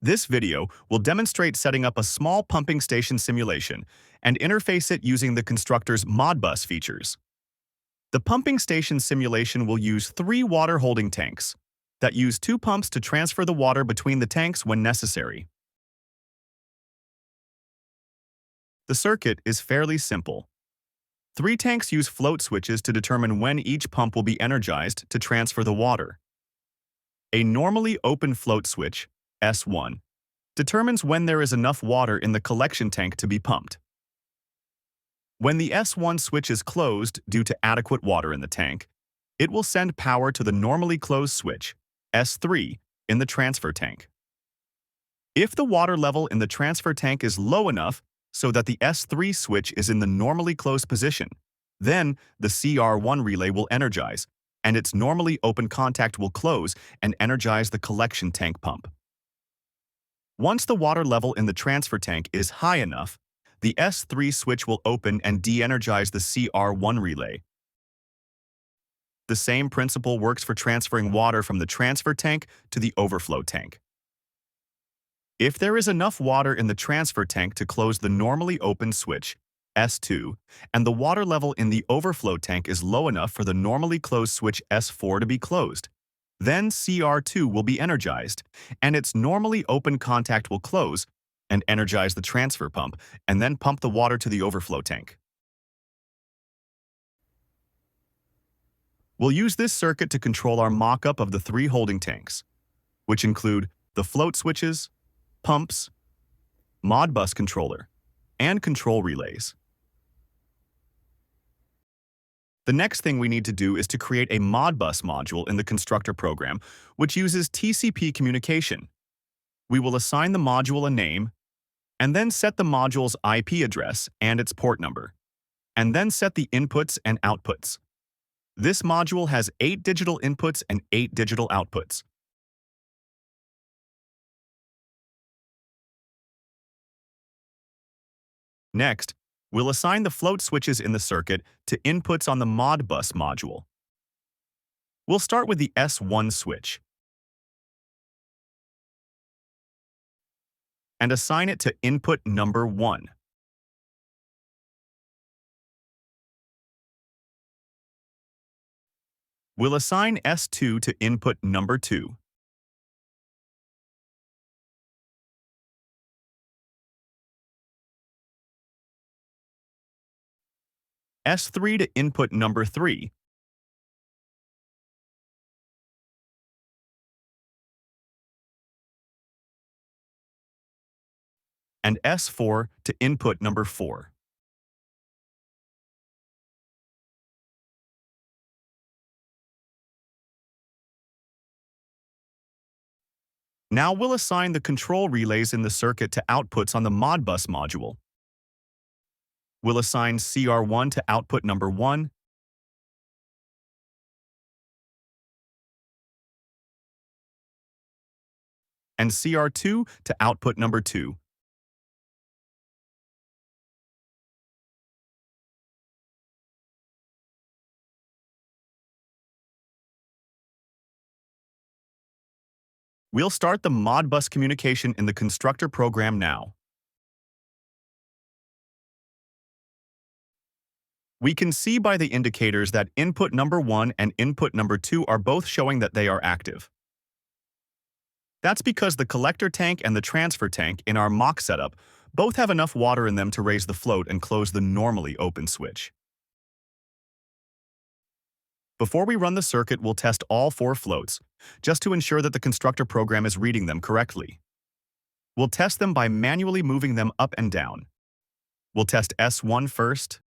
This video will demonstrate setting up a small pumping station simulation and interface it using the Constructor's Modbus features. The pumping station simulation will use 3 water holding tanks that use 2 pumps to transfer the water between the tanks when necessary. The circuit is fairly simple. 3 tanks use float switches to determine when each pump will be energized to transfer the water. A normally open float switch, S1, determines when there is enough water in the collection tank to be pumped. When the S1 switch is closed due to adequate water in the tank, it will send power to the normally closed switch, S3, in the transfer tank. If the water level in the transfer tank is low enough so that the S3 switch is in the normally closed position, then the CR1 relay will energize, and its normally open contact will close and energize the collection tank pump. Once the water level in the transfer tank is high enough, the S3 switch will open and de-energize the CR1 relay. The same principle works for transferring water from the transfer tank to the overflow tank. If there is enough water in the transfer tank to close the normally open switch, S2, and the water level in the overflow tank is low enough for the normally closed switch S4 to be closed, then CR2 will be energized, and its normally open contact will close and energize the transfer pump, and then pump the water to the overflow tank. We'll use this circuit to control our mock-up of the 3 holding tanks, which include the float switches, pumps, Modbus controller, and control relays. The next thing we need to do is to create a Modbus module in the Constructor program, which uses TCP communication. We will assign the module a name, and then set the module's IP address and its port number, and then set the inputs and outputs. This module has 8 digital inputs and 8 digital outputs. Next, we'll assign the float switches in the circuit to inputs on the Modbus module. We'll start with the S1 switch and assign it to input number 1. We'll assign S2 to input number 2. S3 to input number 3. And S4 to input number 4. Now we'll assign the control relays in the circuit to outputs on the Modbus module. We'll assign CR1 to output number 1, and CR2 to output number 2. We'll start the Modbus communication in the Constructor program now. We can see by the indicators that input number 1 and input number 2 are both showing that they are active. That's because the collector tank and the transfer tank in our mock setup both have enough water in them to raise the float and close the normally open switch. Before we run the circuit, we'll test all 4 floats, just to ensure that the Constructor program is reading them correctly. We'll test them by manually moving them up and down. We'll test S1 first,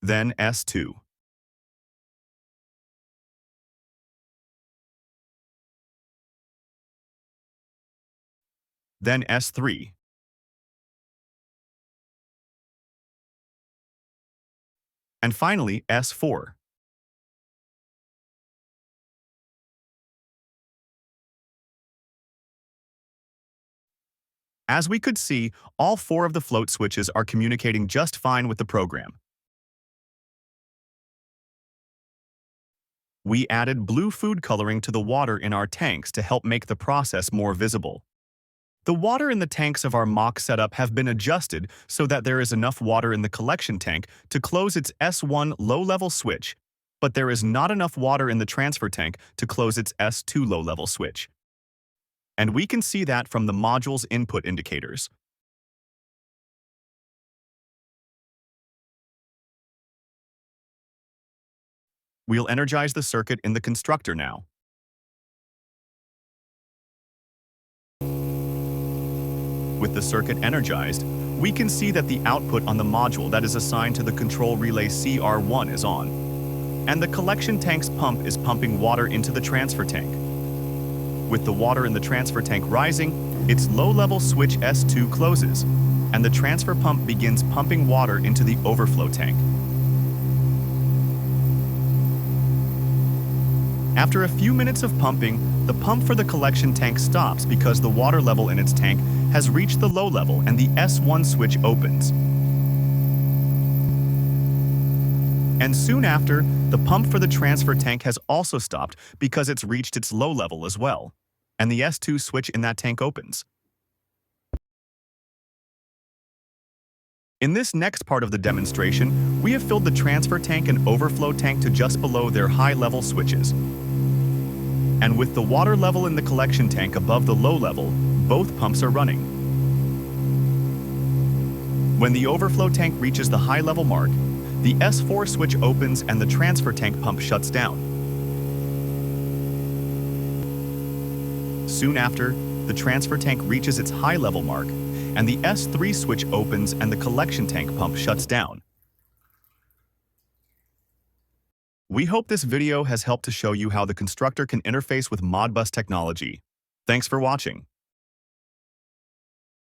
then S2. Then S3. And finally, S4. As we could see, all 4 of the float switches are communicating just fine with the program. We added blue food coloring to the water in our tanks to help make the process more visible. The water in the tanks of our mock setup have been adjusted so that there is enough water in the collection tank to close its S1 low-level switch, but there is not enough water in the transfer tank to close its S2 low-level switch. And we can see that from the module's input indicators. We'll energize the circuit in the constructor now. With the circuit energized, we can see that the output on the module that is assigned to the control relay CR1 is on, and the collection tank's pump is pumping water into the transfer tank. With the water in the transfer tank rising, its low-level switch S2 closes, and the transfer pump begins pumping water into the overflow tank. After a few minutes of pumping, the pump for the collection tank stops because the water level in its tank has reached the low level and the S1 switch opens. And soon after, the pump for the transfer tank has also stopped because it's reached its low level as well, and the S2 switch in that tank opens. In this next part of the demonstration, we have filled the transfer tank and overflow tank to just below their high-level switches. And with the water level in the collection tank above the low level, both pumps are running. When the overflow tank reaches the high-level mark, the S4 switch opens and the transfer tank pump shuts down. Soon after, the transfer tank reaches its high-level mark, and the S3 switch opens and the collection tank pump shuts down. We hope this video has helped to show you how the Constructor can interface with Modbus technology. Thanks for watching.